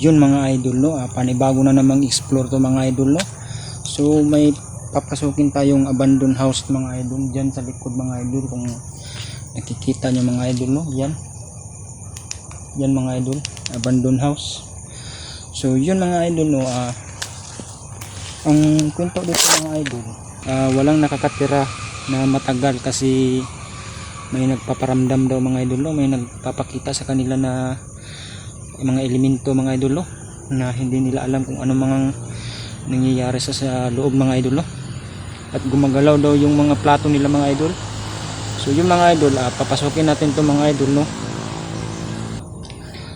yun mga idol, no, panibago na namang explore to mga idol, no. So may papasukin tayong abandoned house mga idol dyan sa likod mga idol, kung nakikita nyo mga idol, no. Yan mga idol, abandoned house. So yun mga idol, no, ang kwento dito mga idol, walang nakakatira na matagal kasi may nagpaparamdam daw mga idol, no. May nagpapakita sa kanila na mga elemento mga idol, no, na hindi nila alam kung ano mga nangyayari sa loob mga idol, no. At gumagalaw daw yung mga plato nila mga idol. So yung mga idol, papasukin natin to mga idol, no.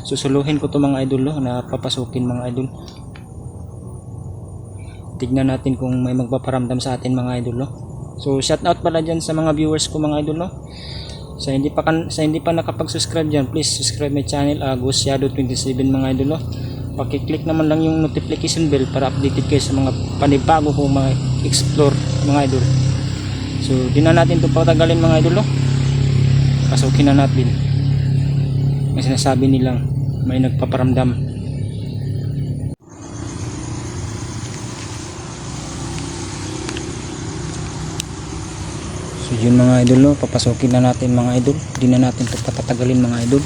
Susuluhin ko to mga idol, no, na papasukin mga idol. Tignan natin kung may magpaparamdam sa atin mga idol, no. So shout out pala dyan sa mga viewers ko mga idol, no. Sa hindi pa nakapag-subscribe dyan, please subscribe my channel, Ghost Shadow 27 mga idol, no. Paki-click naman lang yung notification bell para updated kayo sa mga panibago kong mga explore mga idol. So di na natin ito patagalin mga idol, no. Pasukin na natin. May sinasabi nilang may nagpaparamdam. So yun mga idol, no, papasukin na natin mga idol. Di na natin ito patatagalin mga idol.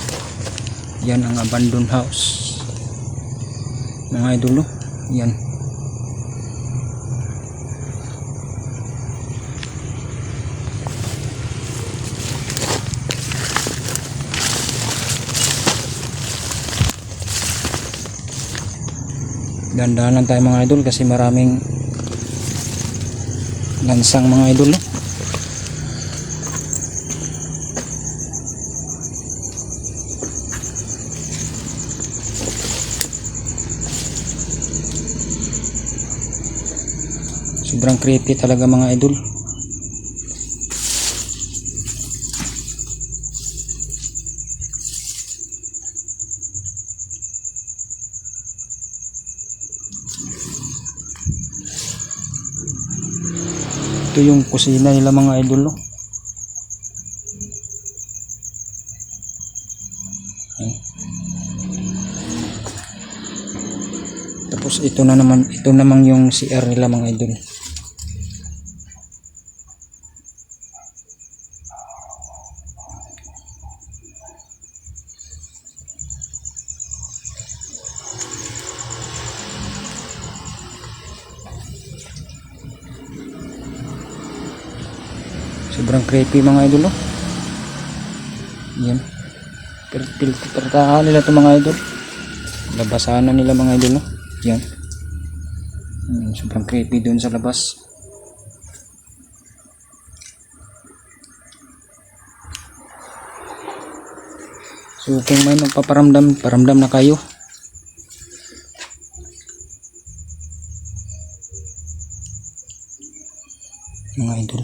Yan ang abandoned house mga idol, no. Yan. Dandahan lang tayo mga idol kasi maraming lansang mga idol, no. Sobrang creepy talaga mga idol. Ito yung kusina nila mga idol, no. Tapos ito naman yung CR nila mga idol. Sobrang creepy mga idol, no. Yan. Pertahan nila ito mga idol. Labasanan nila mga idol, no. Yan. Sobrang creepy dun sa labas. So kung may magpaparamdam, paramdam na kayo. Mga idol.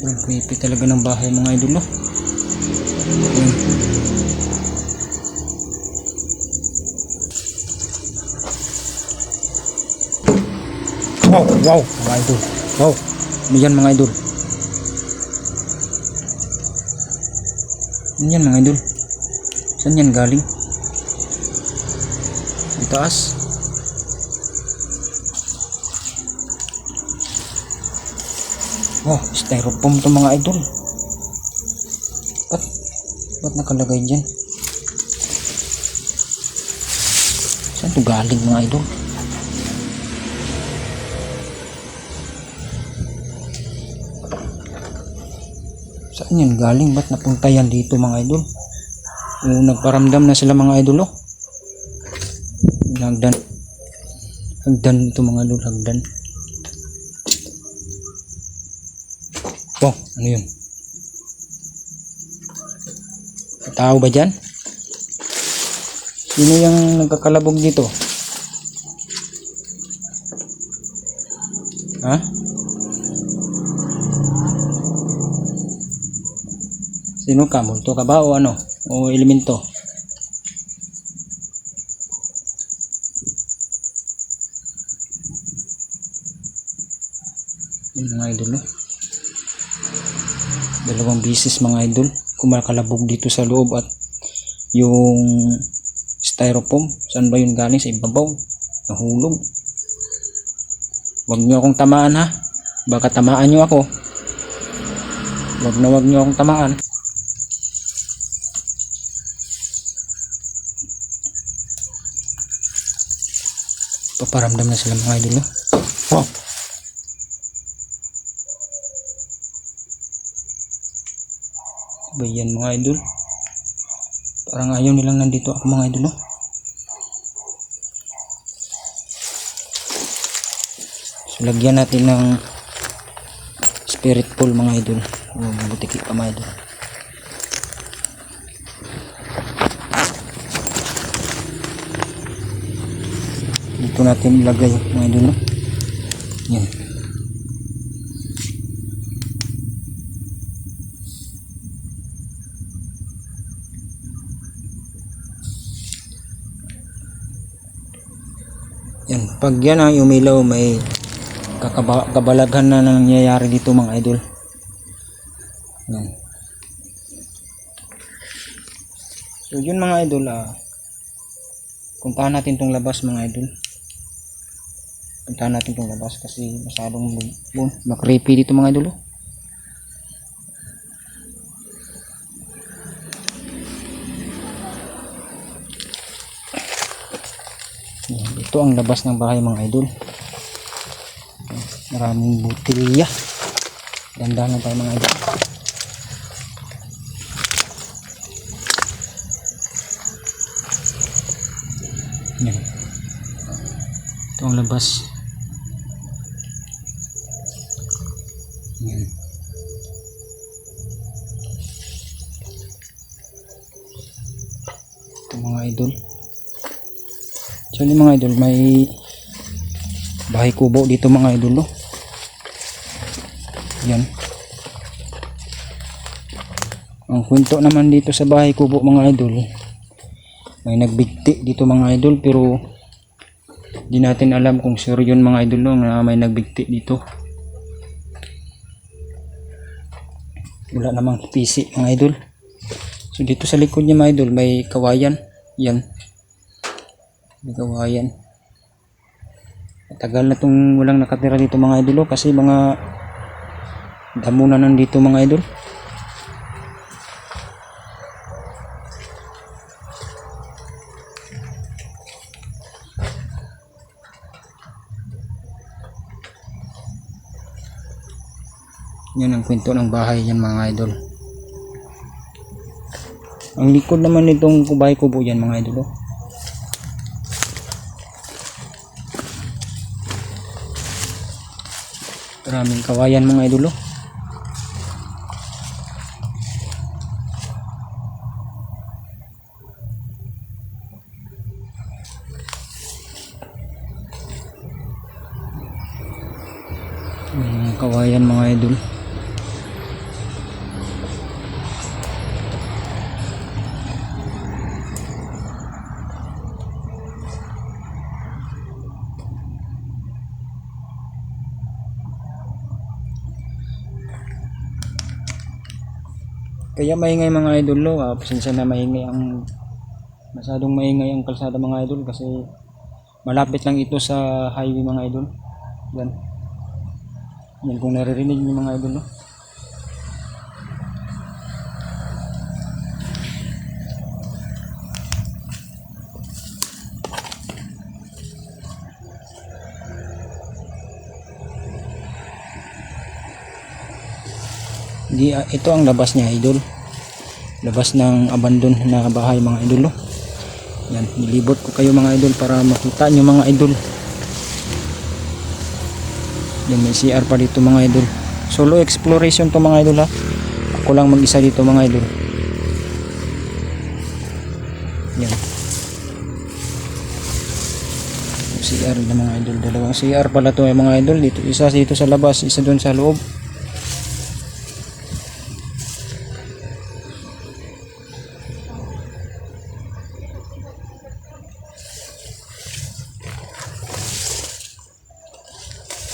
Sobrang creepy talaga ng bahay mga idol, no. Wow mga idol. Wow. Ano yan mga idol? Ano yan mga idol? Saan yan galing? Ang taas. Oh, styrofoam to mga idol. Ba't nakalagay dyan? Saan to galing mga idol? Saan yan galing? Ba't napunta yan dito mga idol? Nagparamdam na sila mga idol, oh. Hagdan ito mga idol, hagdan. Oh, ano yun? Tao ba dyan? Sino yung nagkakalabog dito? Ha? Sino ka? Multo ka ba o ano? O elemento? Yun mga idol, no? Dalawang bisis mga idol kumakalabog dito sa loob, at yung styrofoam, saan ba yun galing? Sa ibabaw, nahulog. Wag nyo akong tamaan ha, baka tamaan nyo ako. Wag nyo akong tamaan. Paparamdam na sila mga idol, no? Wow. Ba yan mga idol, parang ayaw nilang nandito ako mga idol, no? So lagyan natin ng spirit pool mga idol, butiki pa mga idol. Dito natin ilagay mga idol, no? Yan. Yan, pag yan ang umilaw, may kabalaghan na nangyayari dito mga idol. Yan. So yun mga idol, puntahan natin tong labas mga idol. Puntahan natin tong labas kasi masyadong creepy dito mga idol. Ito ang labas ng bahay mga idol. Maraming butilya. Dandahan tayo mga idol. Yan. Ito ang labas. Yan. Ito mga idol. So yung mga idol, may bahay kubo dito mga idol, no? Yan. Ang kwento naman dito sa bahay kubo mga idol, may nagbigti dito mga idol, pero di natin alam kung sure yun mga idol, no, na may nagbigti dito. Wala namang PC mga idol. So dito sa likod niya mga idol, may kawayan. Yan. May kawayan. Tagal na itong walang nakatira dito mga idol, kasi mga damo na nandito mga idol. Yan ang kwento ng bahay yan mga idol. Ang likod naman nitong bahay kubo yan mga idol, maraming kawayan mga idol. Kawayan mga idol. Kaya maingay mga idol, pasensya na maingay masyadong maingay ang kalsada mga idol, kasi malapit lang ito sa highway mga idol. Yan. Yan kung naririnig niyo mga idol, no? Ito ang labas niya idol, labas ng abandon na bahay mga idol, no? Yan, nilibot ko kayo mga idol para makita nyo mga idol. Yan, may CR pa dito mga idol. Solo exploration to mga idol, ha. Ako lang mag-isa dito mga idol. Yan, CR na mga idol. Dalawang CR pala to mga idol. Dito, isa dito sa labas, isa doon sa loob.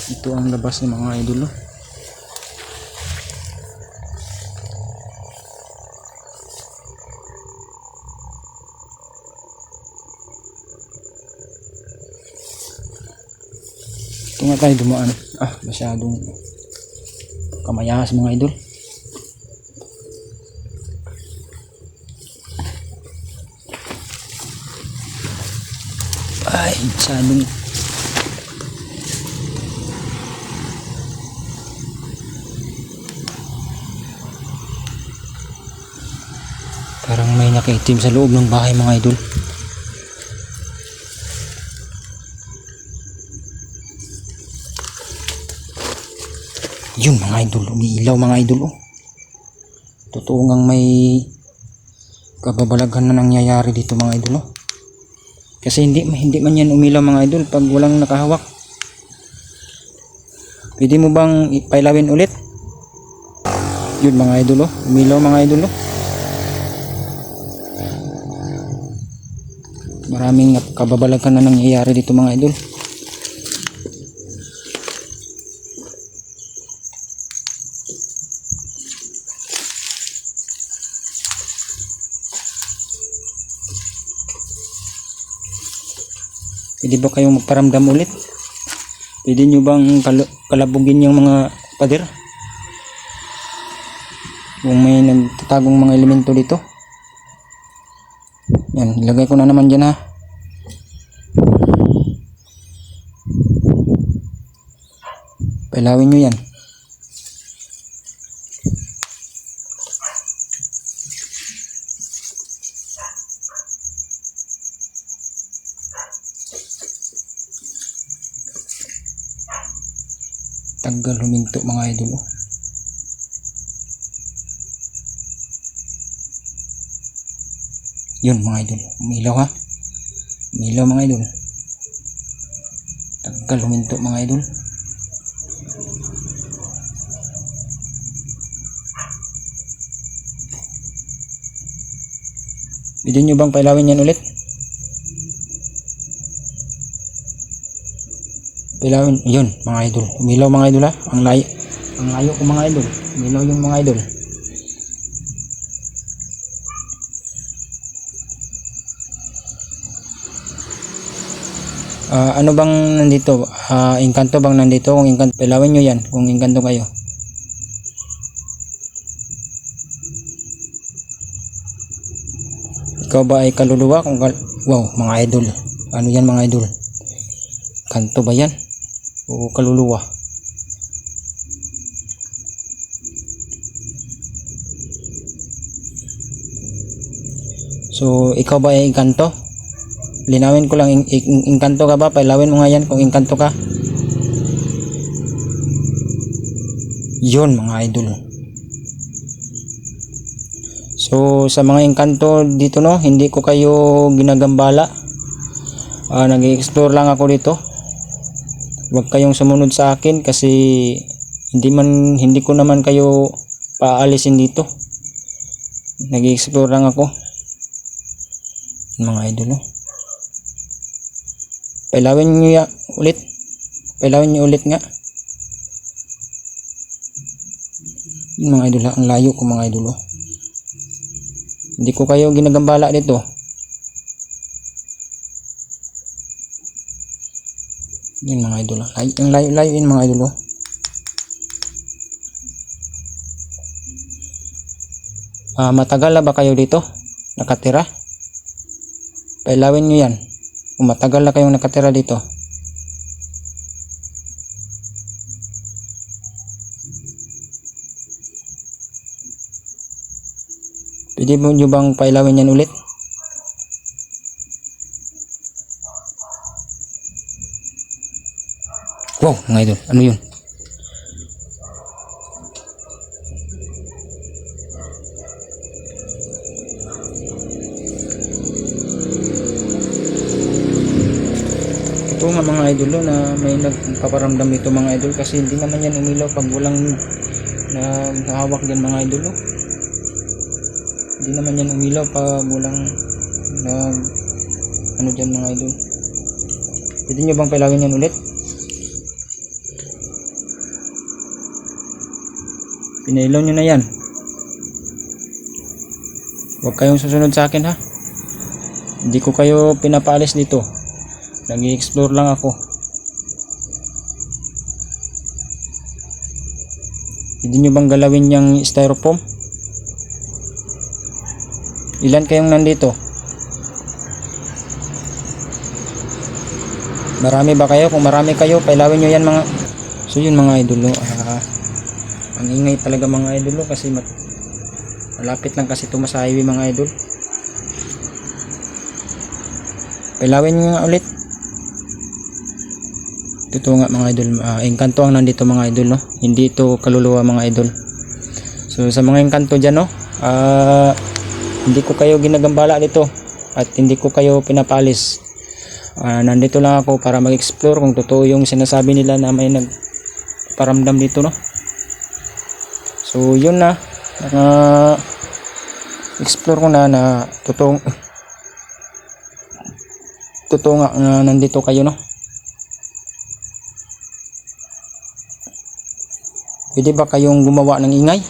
Ito ang labas ng mga idol, no? Ito nga tayo dumaan. Masyadong kamayahas mga idol. Masyadong parang may nakiitim sa loob ng bahay mga idol. Yun mga idol, umiilaw mga idol. Totoo ngang may kababalaghan na nangyayari dito mga idol. Kasi hindi man yan umilaw mga idol pag walang nakahawak. Pwede mo bang ipailawin ulit? Yun mga idol, umilaw mga idol. Maraming kababalaghan na nangyayari dito mga idol. Pwede ba kayong magparamdam ulit? Pwede nyo bang kalabugin yung mga pader? Kung may nagtatagong mga elemento dito. Yan, ilagay ko na naman dyan ha. Pailawin nyo yan. Tagal huminto mga idol. Yun mga idol, umilaw ha. Umilaw mga idol. Tagal huminto mga idol. Pwede nyo bang pailawin yan ulit? Pailawin, yun mga idol. Umilaw mga idol ha. Ang layo ko mga idol. Umilaw yung mga idol. Ano bang nandito? Engkanto bang nandito? Kung engkanto, pailawin nyo yan kung engkanto kayo. Ikaw ba ay kaluluwa? Wow mga idol, ano yan mga idol? Kanto ba yan? O kaluluwa? So ikaw ba ay engkanto? Linawin ko lang, engkanto ka ba? Pailawin mo nga yan kung engkanto ka. Yun mga idol. So sa mga engkanto dito no, hindi ko kayo ginagambala. Nag-i-explore lang ako dito. Huwag kayong sumunod sa akin kasi hindi ko naman kayo paalisin dito. Nag-i-explore lang ako. Mga idol no. Pailawin nyo ulit. Pailawin nyo ulit nga. Yung mga idol, ang layo ko mga idol. Hindi ko kayo ginagambala dito. Yun mga idol. Ang layo yun mga idol. Matagal na ba kayo dito nakatira? Pailawin nyo yan. Kung matagal na kayong nakatira dito. Pwede mo nyo bang pailawin yan ulit? Wow mga idol, ano yun? Ito nga mga idol na may nagpaparamdam dito mga idol kasi hindi naman yan umilaw pag walang naghahawak dyan mga idol. Hindi naman yan umilaw pag walang ano dyan mga idol. Pwede nyo bang pailawin yan ulit? Pinailaw nyo na yan. Huwag kayong susunod sa akin ha. Hindi ko kayo pinapaalis dito. Nag-i-explore lang ako. Pwede nyo bang galawin yung styrofoam? Ilan kayong nandito? Marami ba kayo? Kung marami kayo, pailawin nyo yan mga. So yun mga idol, ang ingay talaga mga idol kasi malapit lang kasi ito sa highway mga idol. Pailawin nyo nga ulit. Ito nga mga idol, engkanto ang nandito mga idol, no? Hindi ito kaluluwa mga idol. So sa mga engkanto dyan, no, hindi ko kayo ginagambala dito at hindi ko kayo pinapalis. Nandito lang ako para mag-explore kung totoo yung sinasabi nila na may nagparamdam dito, no? So yun na, explore ko na totoo nga nandito kayo, no? Pwede ba kayong gumawa ng ingay?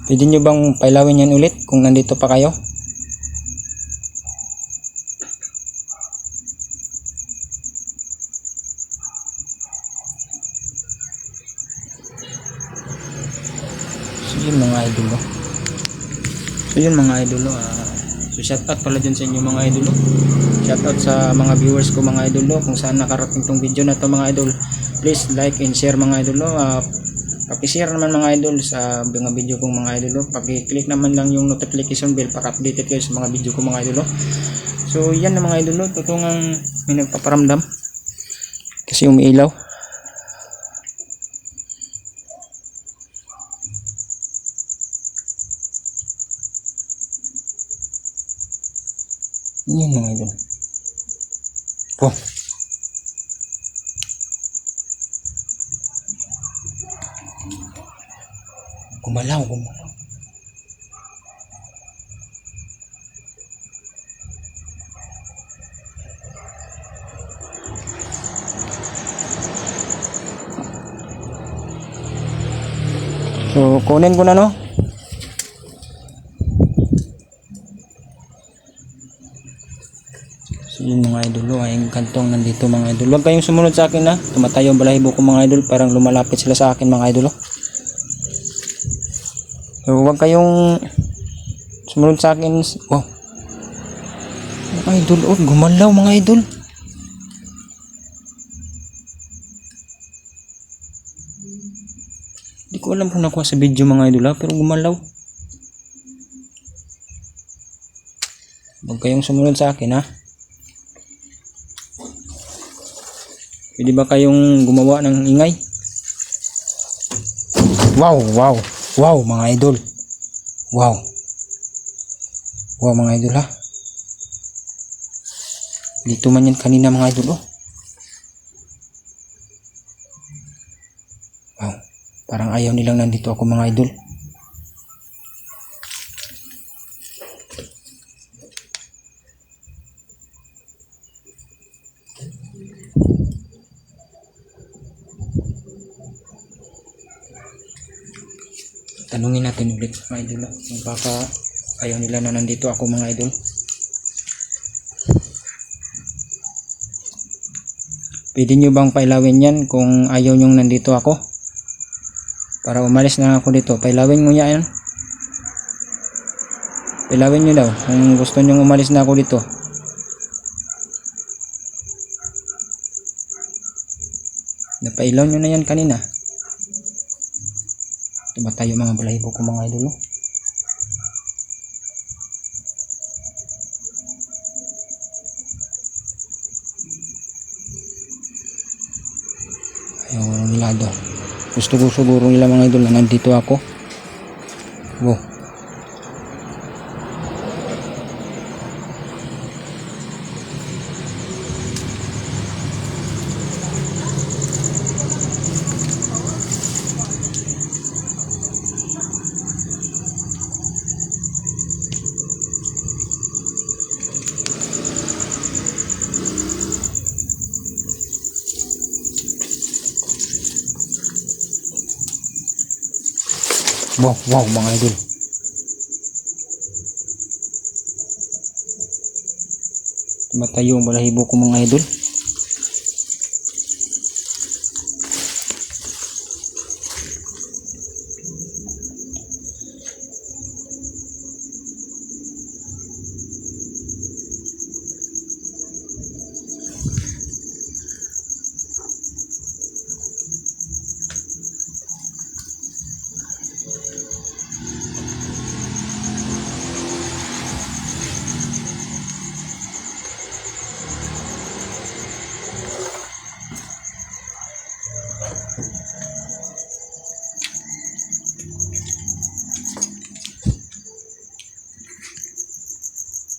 Pwede nyo bang pailawin yan ulit kung nandito pa kayo? So yun mga idol, no? So shoutout pala dyan sa inyo mga idol, no? Shoutout sa mga viewers ko mga idol, no? Kung saan nakarating tong video na to mga idol, please like and share mga idol, no? Paki-share naman mga idol sa mga video kong mga idol, no? Paki-click naman lang yung notification bell para updated kayo sa mga video ko mga idol, no? So yan na mga idol, no? Totoo nga may nagpaparamdam kasi umiilaw. Yan mga idol. Oh. Gumalaw. So kunin ko na, no? So yun mga idol, ay kantong nandito mga idol. Huwag kayong sumunod sa akin, na tumatayo ang balahibo ko mga idol, parang lumalapit sila sa akin mga idol. So huwag kayong sumunod sa akin. Wow mga idol, oh, gumalaw mga idol. Hindi ko alam kung nakuha sa video mga idol, pero gumalaw. Huwag kayong sumunod sa akin, ha. Pwede ba kayong gumawa ng ingay? Wow mga idol. Wow mga idol, ha. Dito man yan kanina mga idol, oh. Wow, parang ayaw nilang nandito ako mga idol. Tanungin natin ulit mga idol, kung baka ayaw nila na nandito ako mga idol. Pwede nyo bang pailawin yan kung ayaw nyong nandito ako? Para umalis na ako dito. Pailawin nyo yan. Pailawin nyo daw kung gusto nyong umalis na ako dito. Napailaw nyo na yan kanina. Tumatayo mga balahibo ko mga idol, oh. Ayaw nila daw. Gusto ko siguro nila mga idol na nandito ako. Wow. Wow mga idol. Matayo ang balahibo ko mga idol.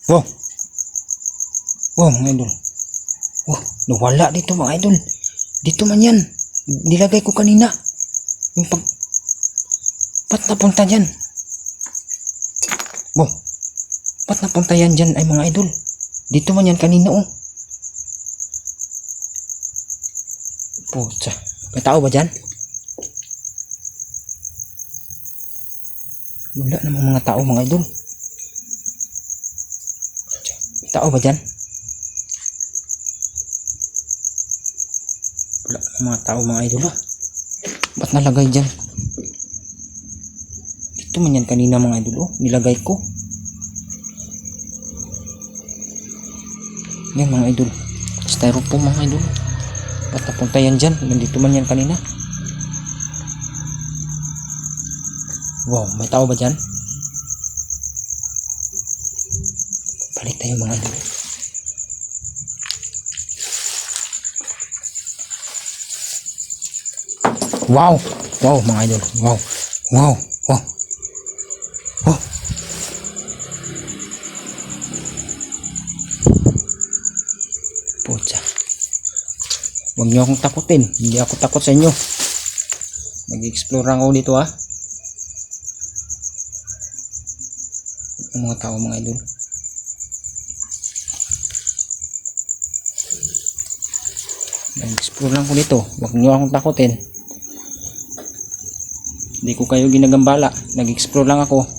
Wow. Wow mga idol. Wow, nawala dito mga idol. Dito man yan. Nilagay ko kanina. Yung Ba't napunta dyan? Wow. Ba't napunta yan dyan ay mga idol? Dito man yan kanina oh. Pucha. May tao ba dyan? Wala namang mga tao mga idol. Tao ba dyan? Wala mga tao mga idol oh. Ba't nalagay dyan? Dito man yan kanina mga idol oh. Nilagay ko. Yan mga idol. Styrofoam mga idol. Ba't napunta yan dyan? Nandito man yan kanina. Wow, may tao ba dyan? Balik tayo mga idol. Wow! Wow mga idol. Wow! Wow! Wow! Wow! Pucha. Huwag niyo akong takutin. Hindi ako takot sa inyo. Nag-explore ako dito ha. Ang mga tao mga idol. Nag-explore lang ko dito. Huwag niyo akong takutin. Hindi ko kayo ginagambala. Nag-explore lang ako.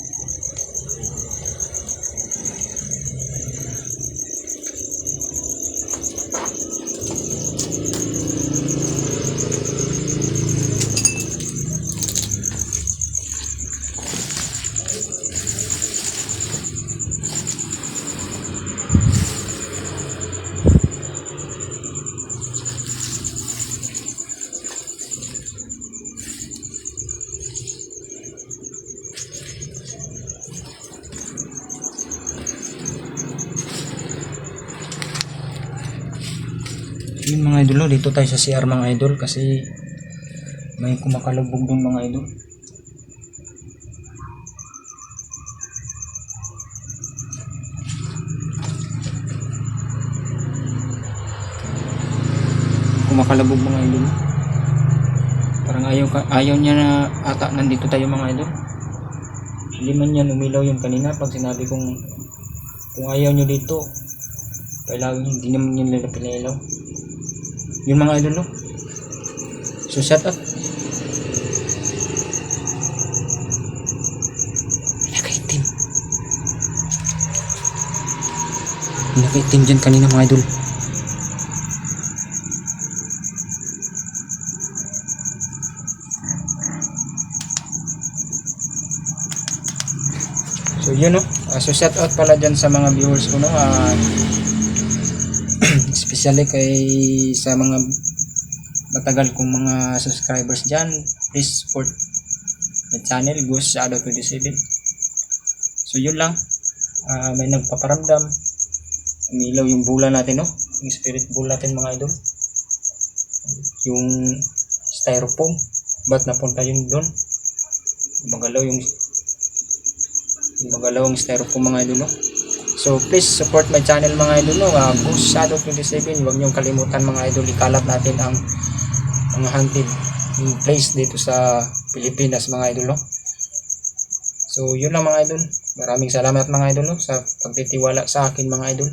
Yun mga idol, dito tayo sa CR mga idol kasi may kumakalubog dun mga idol. Kumakalubog mga idol. Parang ayaw niya na ata nandito tayo mga idol. Hindi man yan umilaw yun kanina pag sinabi kong kung ayaw nyo dito pailawin, hindi naman yun nila pinailaw. Yun mga idol oh. So shut up. Pinakaitim. Pinakaitim dyan kanina mga idol. So yun oh. So shout out pala dyan sa mga viewers ko no. Especially kay sa mga matagal kong mga subscribers dyan, please support my channel Ghost Shadow 27. So yun lang, may nagpaparamdam, umilaw yung bula natin no, yung spirit bowl natin mga idol, yung styrofoam, ba't napunta yun doon? Magalaw yung styrofoam mga idol no. So please support my channel mga idol no, Ghost Shadow 27. Huwag niyong kalimutan mga idol, ikalat natin ang mga haunted place dito sa Pilipinas mga idol no. So yun lang mga idol, maraming salamat mga idol no, sa pagtitiwala sa akin mga idol.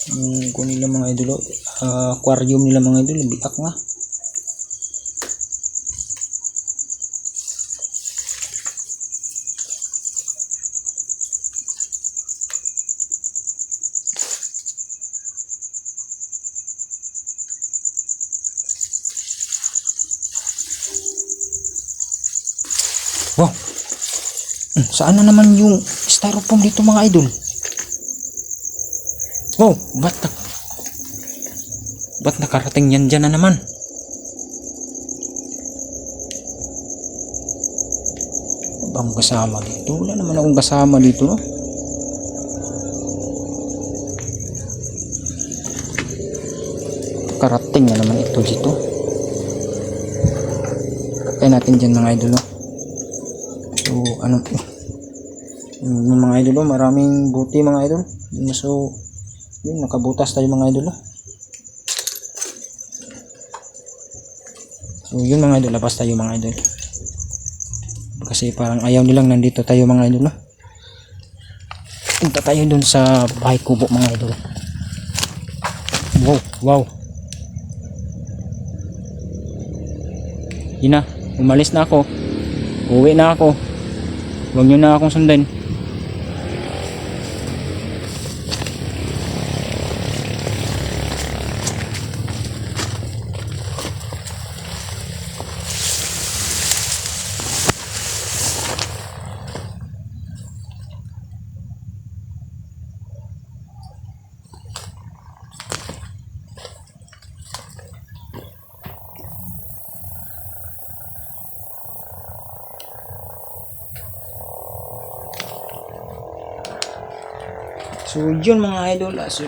Yung kung nila mga idol, aquarium nila mga idol, biak nga. Wow, saan na naman yung styrofoam dito mga idol? Wow, ba't nakarating yan dyan na naman? Ano bang kasama dito? Wala naman akong kasama dito, no? Karating na naman ito dito. Kaya natin dyan mga idol, no? So, ano po? Yung mga idol, maraming buti mga idol. So, yun, nakabutas tayo mga idol. So, yun mga idol, labas tayo mga idol. Kasi parang ayaw nilang nandito tayo mga idol. Punta tayo dun sa bahay kubo mga idol. Wow, wow. Yun na, umalis na ako. Uwi na ako. Huwag nyo na akong sundan. So yun mga idol, so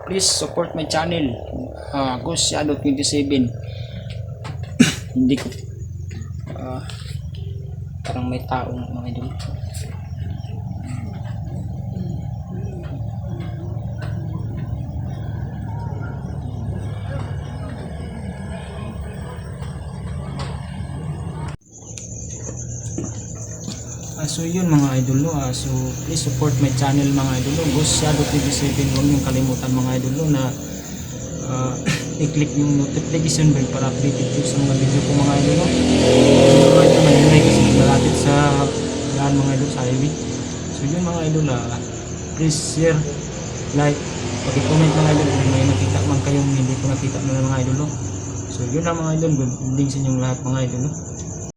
please support my channel, Ghost Shadow 27. Hindi ko parang may taong mga idol. So yun mga idol, no? So please support my channel mga idol, no? Ghost Shadow 27. Huwag niyong kalimutan mga idol, no? Na i-click yung notification bell para updated po sa mga video ko mga idol, no? Mga idol, malinay kasi malapit sa yan mga idol sa highway. So yun mga idol, please share, like, paki-comment mga idol kung may nakita man kayong hindi ko nakita na mga idol, no? So yun lang mga idol, good evening sa inyong lahat mga idol, no?